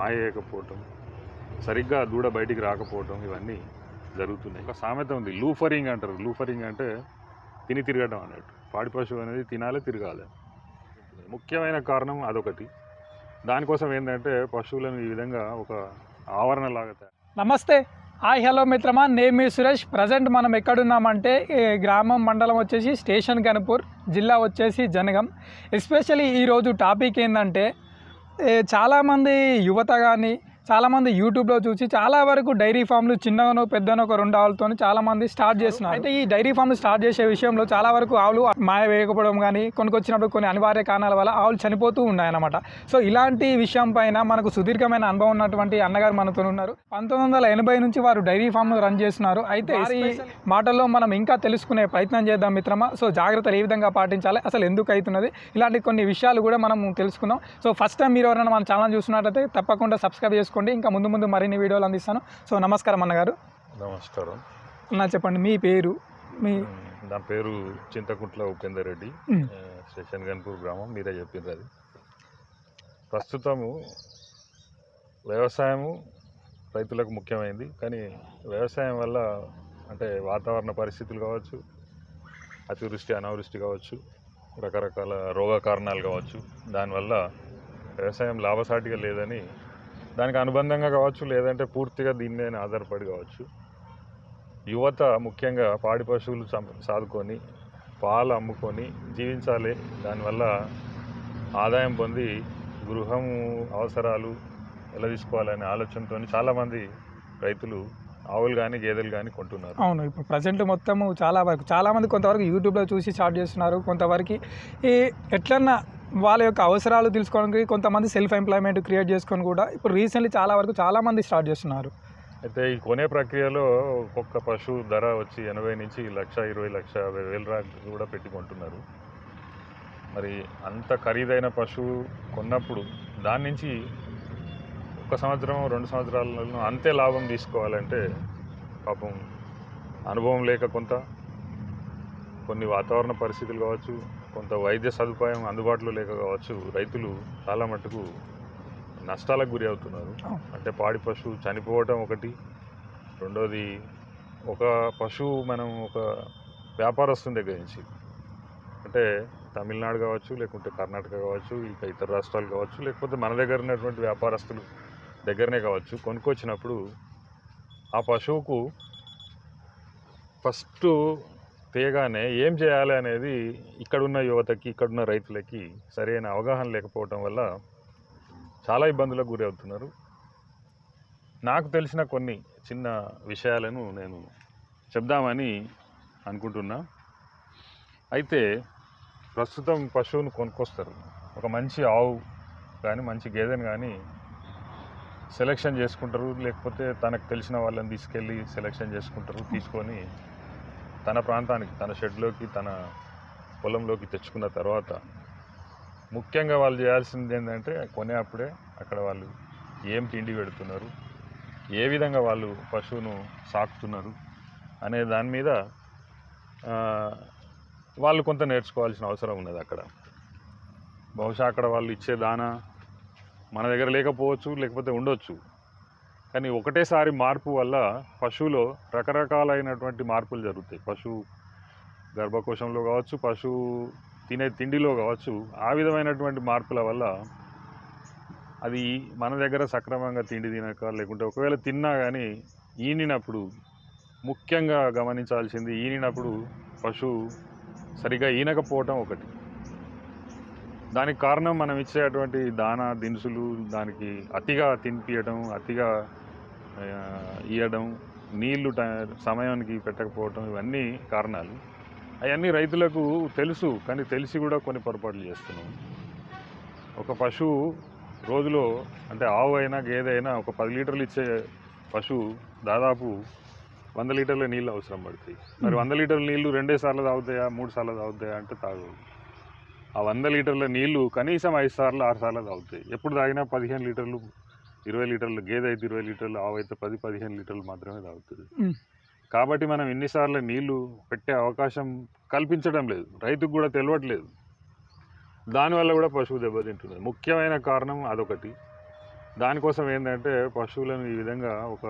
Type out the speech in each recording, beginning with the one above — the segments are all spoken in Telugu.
మాయ చేయకపోవటం, సరిగ్గా దూడ బయటికి రాకపోవటం ఇవన్నీ జరుగుతున్నాయి. ఒక సామెత ఉంది, లూఫరింగ్ అంటారు. లూఫరింగ్ అంటే తిని తిరగడం అన్నట్టు. పాడి పశువు అనేది తినాలి, తిరగాలి. ముఖ్యమైన కారణం అదొకటి. దానికోసం ఏంటంటే పశువులను ఈ విధంగా ఒక ఆవరణలాగా. నమస్తే, హాయ్, హలో మిత్రమా, నేను మీ సురేష్. ప్రజెంట్ మనం ఎక్కడున్నామంటే గ్రామం మండలం వచ్చేసి స్టేషన్ గన్పూర్, జిల్లా వచ్చేసి జనగం. ఎస్పెషల్లీ ఈరోజు టాపిక్ ఏంటంటే చాలామంది యువత కానీ చాలామంది యూట్యూబ్లో చూసి చాలా వరకు డైరీ ఫామ్లు చిన్నగానో పెద్దనో ఒక 2 ఆవులతో చాలామంది స్టార్ట్ చేస్తున్నారు. అయితే ఈ డైరీ ఫామ్లు స్టార్ట్ చేసే విషయంలో చాలా వరకు ఆవులు మాయ వేయకపోవడం కానీ కొనుకొచ్చినప్పుడు కొన్ని అనివార్య కారణాల వల్ల ఆవులు చనిపోతూ ఉన్నాయన్నమాట. సో ఇలాంటి విషయం పైన మనకు సుదీర్ఘమైన అనుభవం ఉన్నటువంటి అన్నగారు మనతో ఉన్నారు. 1980 నుంచి వారు డైరీ ఫామ్ను రన్ చేస్తున్నారు. అయితే ఈ మాటల్లో మనం ఇంకా తెలుసుకునే ప్రయత్నం చేద్దాం మిత్రమా. సో జాగ్రత్తలు ఏ విధంగా పాటించాలి, అసలు ఎందుకు అవుతున్నది, ఇలాంటి కొన్ని విషయాలు కూడా మనం తెలుసుకుందాం. సో ఫస్ట్ టైం మీరు ఎవరైనా మన ఛానల్ చూస్తున్నట్లయితే తప్పకుండా సబ్స్క్రైబ్ చేసుకోండి. ఇంకా ముందు ముందు మరిన్ని వీడియోలు అందిస్తాను. సో నమస్కారం అన్నగారు. నమస్కారం. నా చెప్పండి, మీ పేరు? నా పేరు చింతకుంట్ల ఉపేందర్ రెడ్డి, స్టేషన్ గన్పూర్ గ్రామం. మీరే చెప్పింది అది. ప్రస్తుతము వ్యవసాయము రైతులకు ముఖ్యమైనది. కానీ వ్యవసాయం వల్ల అంటే వాతావరణ పరిస్థితులు కావచ్చు, అతివృష్టి అనావృష్టి కావచ్చు, రకరకాల రోగ కారణాలు కావచ్చు, దానివల్ల వ్యవసాయం లాభసాటిగా లేదని, దానికి అనుబంధంగా కావచ్చు, లేదంటే పూర్తిగా దీని మీద ఆధారపడి కావచ్చు, యువత ముఖ్యంగా పాడి పశువులు సాదుకొని పాలు అమ్ముకొని జీవించాలి, దానివల్ల ఆదాయం పొంది గృహం అవసరాలు ఎలా తీసుకోవాలనే ఆలోచనతో చాలామంది రైతులు ఆవులు కానీ గేదెలు కానీ కొంటున్నారు. అవును, ఇప్పుడు ప్రజెంట్ మొత్తము చాలామంది కొంతవరకు యూట్యూబ్లో చూసి స్టార్ట్ చేస్తున్నారు. కొంతవరకు ఈ ఎట్లన్నా వాళ్ళ యొక్క అవసరాలు తెలుసుకోవడానికి కొంతమంది సెల్ఫ్ ఎంప్లాయ్మెంట్ క్రియేట్ చేసుకొని కూడా ఇప్పుడు రీసెంట్లీ చాలామంది స్టార్ట్ చేస్తున్నారు. అయితే ఈ కొనే ప్రక్రియలో ఒక్కొక్క పశువు ధర వచ్చి 80 నుంచి 1,20,000, 1,50,000 కూడా పెట్టుకుంటున్నారు. మరి అంత ఖరీదైన పశువు కొన్నప్పుడు దాని నుంచి 1 సంవత్సరం 2 సంవత్సరాలలో అంతే లాభం తీసుకోవాలంటే పాపం అనుభవం లేక కొన్ని వాతావరణ పరిస్థితులు కావచ్చు, కొంత వైద్య సదుపాయం అందుబాటులో లేక కావచ్చు, రైతులు చాలా మటుకు నష్టాలకు గురి అవుతున్నారు. అంటే పాడి పశువు చనిపోవటం ఒకటి, రెండోది ఒక పశువు మనం ఒక వ్యాపారస్తుని దగ్గర నుంచి, అంటే తమిళనాడు కావచ్చు, లేకుంటే కర్ణాటక కావచ్చు, ఇక ఇతర రాష్ట్రాలు కావచ్చు, లేకపోతే మన దగ్గర ఉన్నటువంటి వ్యాపారస్తులు దగ్గరనే కావచ్చు, కొనుక్కొచ్చినప్పుడు ఆ పశువుకు ఫస్ట్ తేగానే ఏం చేయాలి అనేది ఇక్కడున్న యువతకి, ఇక్కడున్న రైతులకి సరైన అవగాహన లేకపోవటం వల్ల చాలా ఇబ్బందులకు గురి అవుతున్నారు. నాకు తెలిసిన కొన్ని చిన్న విషయాలను నేను చెప్దామని అనుకుంటున్నా. అయితే ప్రస్తుతం పశువును కొనుక్కొస్తారు, ఒక మంచి ఆవు కానీ మంచి గేదెను కానీ సెలెక్షన్ చేసుకుంటారు, లేకపోతే తనకు తెలిసిన వాళ్ళని తీసుకెళ్ళి సెలెక్షన్ చేసుకుంటారు. తీసుకొని తన ప్రాంతానికి, తన షెడ్లోకి, తన పొలంలోకి తెచ్చుకున్న తర్వాత ముఖ్యంగా వాళ్ళు చేయాల్సింది ఏంటంటే కొనేప్పుడే అక్కడ వాళ్ళు ఏం తిండి పెడుతున్నారు, ఏ విధంగా వాళ్ళు పశువును సాకుతున్నారు అనే దాని మీద వాళ్ళు కొంత నేర్చుకోవాల్సిన అవసరం ఉన్నది. అక్కడ బహుశా అక్కడ వాళ్ళు ఇచ్చే దానా మన దగ్గర లేకపోవచ్చు, లేకపోతే ఉండొచ్చు. కానీ ఒకటేసారి మార్పు వల్ల పశువులో రకరకాలైనటువంటి మార్పులు జరుగుతాయి. పశువు గర్భకోశంలో కావచ్చు, పశువు తినే తిండిలో కావచ్చు, ఆ విధమైనటువంటి మార్పుల వల్ల అది మన దగ్గర సక్రమంగా తిండి తినక, లేకుంటే ఒకవేళ తిన్నా కానీ ఈనినప్పుడు, ముఖ్యంగా గమనించాల్సింది ఈనినప్పుడు పశువు సరిగా ఈనకపోవటం ఒకటి. దానికి కారణం మనం ఇచ్చేటువంటి దానా దినుసులు దానికి అతిగా తినిపించడం, అతిగా ఇవ్వడం, నీళ్లు సమయానికి పెట్టకపోవటం, ఇవన్నీ కారణాలు. అవన్నీ రైతులకు తెలుసు, కానీ తెలిసి కూడా కొన్ని పొరపాట్లు చేస్తున్నాం. ఒక పశువు రోజులో, అంటే ఆవు అయినా గేదె అయినా, ఒక 10 లీటర్లు ఇచ్చే పశువు దాదాపు 100 లీటర్ల నీళ్ళు అవసరం పడుతాయి. మరి 100 లీటర్ల నీళ్లు 2 సార్లు తాగుతాయా, 3 సార్లు తాగుతాయా అంటే తాగవు. ఆ 100 లీటర్ల నీళ్లు కనీసం 5 సార్లు 6 సార్లు తాగుతాయి. ఎప్పుడు తాగినా 15 లీటర్లు, 20 లీటర్లు, గేదె అయితే 20 లీటర్లు, ఆవు అయితే 10-15 లీటర్లు మాత్రమే తాగుతుంది. కాబట్టి మనం ఎన్నిసార్లు నీళ్లు పెట్టే అవకాశం కల్పించడం లేదు, రైతుకు కూడా తెలియట్లేదు. దానివల్ల కూడా పశువు దెబ్బతింటున్నది. ముఖ్యమైన కారణం అదొకటి. దానికోసం ఏంటంటే పశువులను ఈ విధంగా ఒక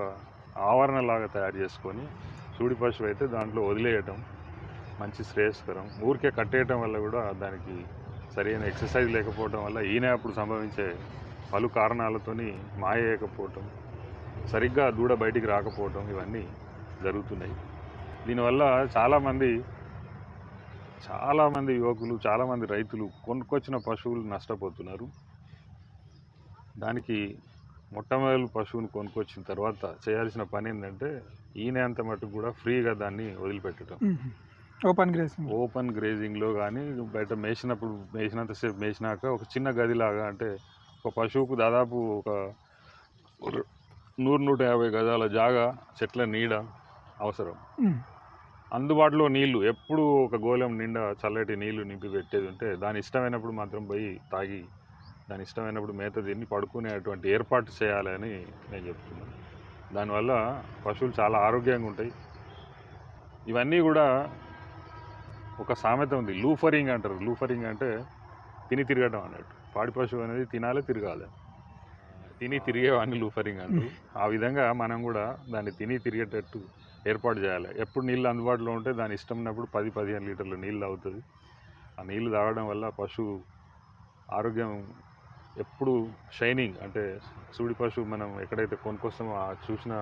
ఆవరణలాగా తయారు చేసుకొని సూడి పశువు అయితే దాంట్లో వదిలేయటం మంచి శ్రేయస్కరం. ఊరికే కట్టేయటం వల్ల కూడా దానికి సరైన ఎక్సర్సైజ్ లేకపోవటం వల్ల అప్పుడు సంభవించే పలు కారణాలతోని మాయకపోవటం, సరిగ్గా దూడ బయటికి రాకపోవటం ఇవన్నీ జరుగుతున్నాయి. దీనివల్ల చాలామంది యువకులు, చాలామంది రైతులు కొనుక్కొచ్చిన పశువులు నష్టపోతున్నారు. దానికి మొట్టమొదటి పశువుని కొనుక్కొచ్చిన తర్వాత చేయాల్సిన పని ఏంటంటే ఈనేంత మటుకు కూడా ఫ్రీగా దాన్ని వదిలిపెట్టడం. ఓపెన్ గ్రేజింగ్లో కానీ బయట మేసినంతసేపు మేసినాక ఒక చిన్న గదిలాగా, అంటే ఒక పశువుకు దాదాపు ఒక 100-150 గజాల జాగా, చెట్ల నీడ అవసరం. అందుబాటులో నీళ్లు ఎప్పుడు ఒక గోళం నిండా చల్లటి నీళ్లు నింపి పెట్టేది ఉంటే దాని ఇష్టమైనప్పుడు మాత్రం పోయి తాగి దాని ఇష్టమైనప్పుడు మేత తిని పడుకునేటువంటి ఏర్పాటు చేయాలని నేను చెప్తున్నాను. దానివల్ల పశువులు చాలా ఆరోగ్యంగా ఉంటాయి. ఇవన్నీ కూడా ఒక సామెత ఉంది, లూఫరింగ్ అంటారు. లూఫరింగ్ అంటే తిని తిరగడం అన్నట్టు. పాడి పశువు అనేది తినాలి, తిరగాలి. తిని తిరిగేవాడిని లూఫరింగ్ అంటారు. ఆ విధంగా మనం కూడా దాన్ని తిని తిరిగేటట్టు ఏర్పాటు చేయాలి. ఎప్పుడు నీళ్ళు అందుబాటులో ఉంటే దాని ఇష్టం ఉన్నప్పుడు 10-15 లీటర్ల నీళ్ళు తాగుతుంది. ఆ నీళ్ళు తాగడం వల్ల పశువు ఆరోగ్యం ఎప్పుడు షైనింగ్, అంటే సూడి పశువు మనం ఎక్కడైతే కొనుక్కొస్తామో చూసిన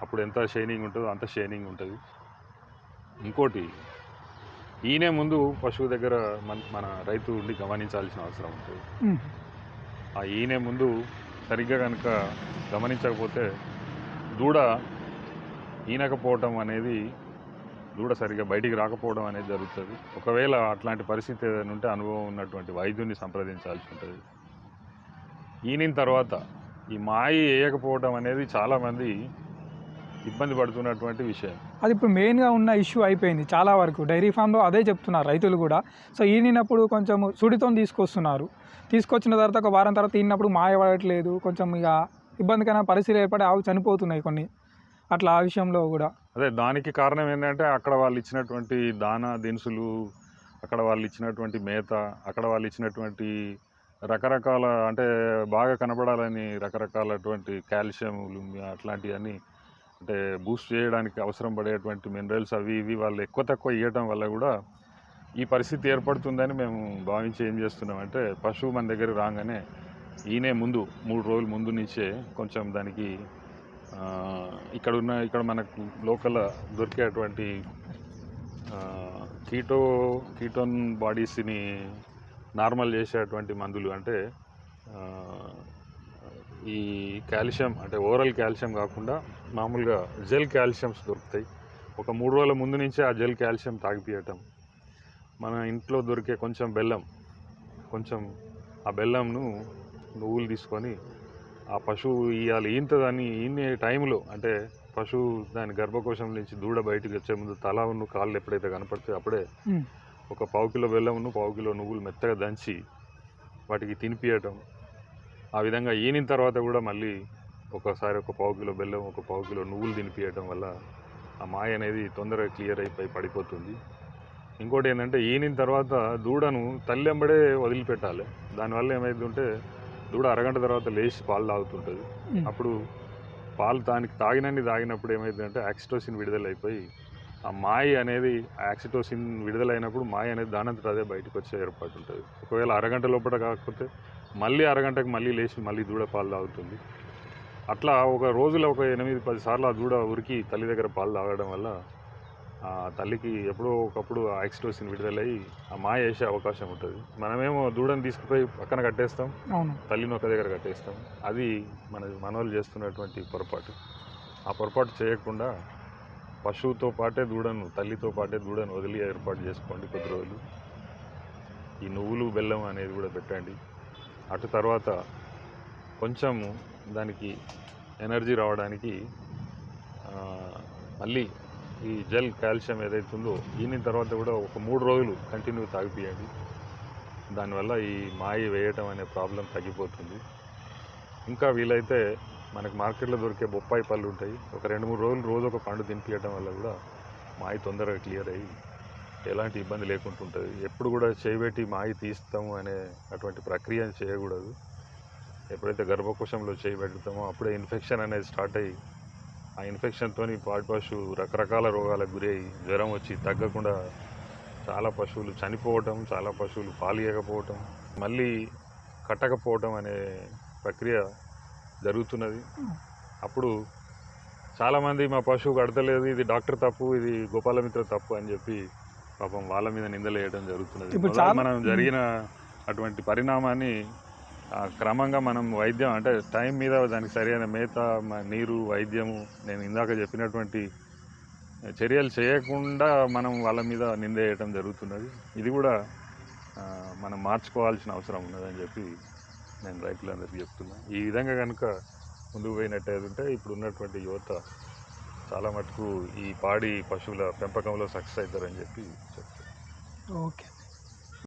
అప్పుడు ఎంత షైనింగ్ ఉంటుందో అంత షైనింగ్ ఉంటుంది. ఇంకోటి, ఈయనే ముందు పశువు దగ్గర మన రైతు ఉండి గమనించాల్సిన అవసరం ఉంటుంది. ఆ ఈయనే ముందు సరిగ్గా కనుక గమనించకపోతే దూడ ఈనకపోవటం అనేది, దూడ సరిగ్గా బయటికి రాకపోవడం అనేది జరుగుతుంది. ఒకవేళ అట్లాంటి పరిస్థితి ఏదైనా ఉంటే అనుభవం ఉన్నటువంటి వైద్యుని సంప్రదించాల్సి ఉంటుంది. ఈనిన తర్వాత ఈ మాయి వేయకపోవడం అనేది చాలామంది ఇబ్బంది పడుతున్నటువంటి విషయం. అది ఇప్పుడు మెయిన్గా ఉన్న ఇష్యూ అయిపోయింది చాలా వరకు. డైరీ ఫామ్లో అదే చెప్తున్నారు రైతులు కూడా. సో ఈనినప్పుడు కొంచెం సుడితో తీసుకొచ్చిన తర్వాత ఒక వారం తర్వాత ఈనినప్పుడు మాయ పడట్లేదు, కొంచెం ఇక ఇబ్బందికరమైన పరిస్థితులు ఏర్పడి ఆవు చనిపోతున్నాయి కొన్ని. అట్లా ఆ విషయంలో కూడా అదే దానికి కారణం ఏంటంటే అక్కడ వాళ్ళు ఇచ్చినటువంటి దానా దినుసులు, అక్కడ వాళ్ళు ఇచ్చినటువంటి మేత, అక్కడ వాళ్ళు ఇచ్చినటువంటి రకరకాల, అంటే బాగా కనబడాలని రకరకాలటువంటి కాల్షియంలు అట్లాంటివన్నీ, అంటే బూస్ట్ చేయడానికి అవసరం పడేటువంటి మినరల్స్ అవి ఇవి వాళ్ళు ఎక్కువ తక్కువ ఇవ్వటం వల్ల కూడా ఈ పరిస్థితి ఏర్పడుతుందని మేము భావించి ఏం చేస్తున్నామంటే పశువు మన దగ్గర రాగానే ఈయనే ముందు 3 రోజుల ముందు నుంచే కొంచెం దానికి ఇక్కడ మనకు లోకల్ దొరికేటువంటి కీటోన్ బాడీస్ని నార్మల్ చేసేటువంటి మందులు, అంటే ఈ కాల్షియం, అంటే ఓరల్ కాల్షియం కాకుండా మామూలుగా జెల్ కాల్షియమ్స్ దొరుకుతాయి. ఒక 3 రోజుల ముందు నుంచే ఆ జెల్ కాల్షియం తాగిపియటం. మన ఇంట్లో దొరికే కొంచెం బెల్లం, ఆ బెల్లంను నువ్వులు తీసుకొని ఆ పశువు ఇవ్వాలి. ఈయన టైంలో, అంటే పశువు దాని గర్భకోశం నుంచి దూడ బయటికి వచ్చే ముందు తల కాళ్ళు ఎప్పుడైతే కనపడితే అప్పుడే ఒక 1/4 కిలో బెల్లమును 1/4 కిలో నువ్వులు మెత్తగా దంచి వాటికి తినిపియటం. ఆ విధంగా ఈనిన తర్వాత కూడా మళ్ళీ ఒకసారి ఒక 1/4 కిలో బెల్లం, ఒక 1/4 కిలో నువ్వులు తినిపియటం వల్ల ఆ మాయ అనేది తొందరగా క్లియర్ అయిపోయి పడిపోతుంది. ఇంకోటి ఏంటంటే ఈనిన తర్వాత దూడను తల్లి వెంబడే వదిలిపెట్టాలి. దానివల్ల ఏమైందంటే దూడ అరగంట తర్వాత లేచి పాలు తాగుతుంటుంది. అప్పుడు పాలు తాగినప్పుడు ఏమైందంటే ఆక్సిటోసిన్ విడుదలైపోయి ఆ మాయ అనేది, ఆక్సిటోసిన్ విడుదలైనప్పుడు మాయ అనేది దానంతట అదే బయటకు వచ్చే ఏర్పాటు ఉంటుంది. ఒకవేళ అరగంట లోపల కాకపోతే మళ్ళీ అరగంటకు మళ్ళీ లేచి మళ్ళీ దూడ పాలు తాగుతుంది. అట్లా ఒక రోజులో ఒక 8-10 సార్లు ఆ దూడ ఉరికి తల్లి దగ్గర పాలు తాగడం వల్ల ఆ తల్లికి ఎప్పుడో ఒకప్పుడు ఆక్సిటోసిన్ విడుదలయ్యి ఆ మాయ వేసే అవకాశం ఉంటుంది. మనమేమో దూడను తీసుకుపోయి పక్కన కట్టేస్తాం, తల్లిని ఒక దగ్గర కట్టేస్తాం. అది మనోళ్ళు చేస్తున్నటువంటి పొరపాటు. ఆ పొరపాటు చేయకుండా పశువుతో పాటే తల్లితో పాటే దూడను వదిలి ఏర్పాటు చేసుకోండి కొద్ది రోజులు. ఈ నువ్వులు బెల్లం అనేది కూడా పెట్టండి. అటు తర్వాత కొంచెం దానికి ఎనర్జీ రావడానికి మళ్ళీ ఈ జెల్ కాల్షియం ఏదైతుందో ఈయన తర్వాత కూడా ఒక 3 రోజులు కంటిన్యూ తాగిపియండి. దానివల్ల ఈ మాయ వేయటం అనే ప్రాబ్లం తగ్గిపోతుంది. ఇంకా వీలైతే మనకు మార్కెట్లో దొరికే బొప్పాయి పళ్ళు ఉంటాయి, ఒక 2-3 రోజులు రోజు ఒక పండు తినిపించడం వల్ల కూడా మాయ తొందరగా క్లియర్ అయ్యి ఎలాంటి ఇబ్బంది లేకుండా ఉంటుంది. ఎప్పుడు కూడా చేయబెట్టి మాయ తీస్తాము అనే అటువంటి ప్రక్రియ చేయకూడదు. ఎప్పుడైతే గర్భకోశంలో చేయి పెడతామో అప్పుడే ఇన్ఫెక్షన్ అనేది స్టార్ట్ అయ్యి ఆ ఇన్ఫెక్షన్తో పాడి పశువు రకరకాల రోగాలకు గురై జ్వరం వచ్చి తగ్గకుండా చాలా పశువులు చనిపోవటం, చాలా పశువులు పాలియకపోవటం, మళ్ళీ కట్టకపోవటం అనే ప్రక్రియ జరుగుతున్నది. అప్పుడు చాలామంది మా పశువు కడతలేదు, ఇది డాక్టర్ తప్పు, ఇది గోపాలమిత్ర తప్పు అని చెప్పి పాపం వాళ్ళ మీద నిందలు వేయడం జరుగుతున్నది. మనం జరిగిన అటువంటి పరిణామాన్ని క్రమంగా మనం వైద్యం అంటే టైం మీద దానికి సరైన మేత, నీరు, వైద్యము, నేను ఇందాక చెప్పినటువంటి చర్యలు చేయకుండా మనం వాళ్ళ మీద నింద వేయటం జరుగుతున్నది. ఇది కూడా మనం మార్చుకోవాల్సిన అవసరం ఉన్నదని చెప్పి నేను రైతులందరికీ చెప్తున్నా. ఈ విధంగా కనుక ముందుకు పోయినట్టయితే ఇప్పుడు ఉన్నటువంటి యువత చాలా మటుకు ఈ పాడి పశువుల పెంపకంలో సక్సెస్ అవుతారని చెప్పి చెప్తాను. ఓకే.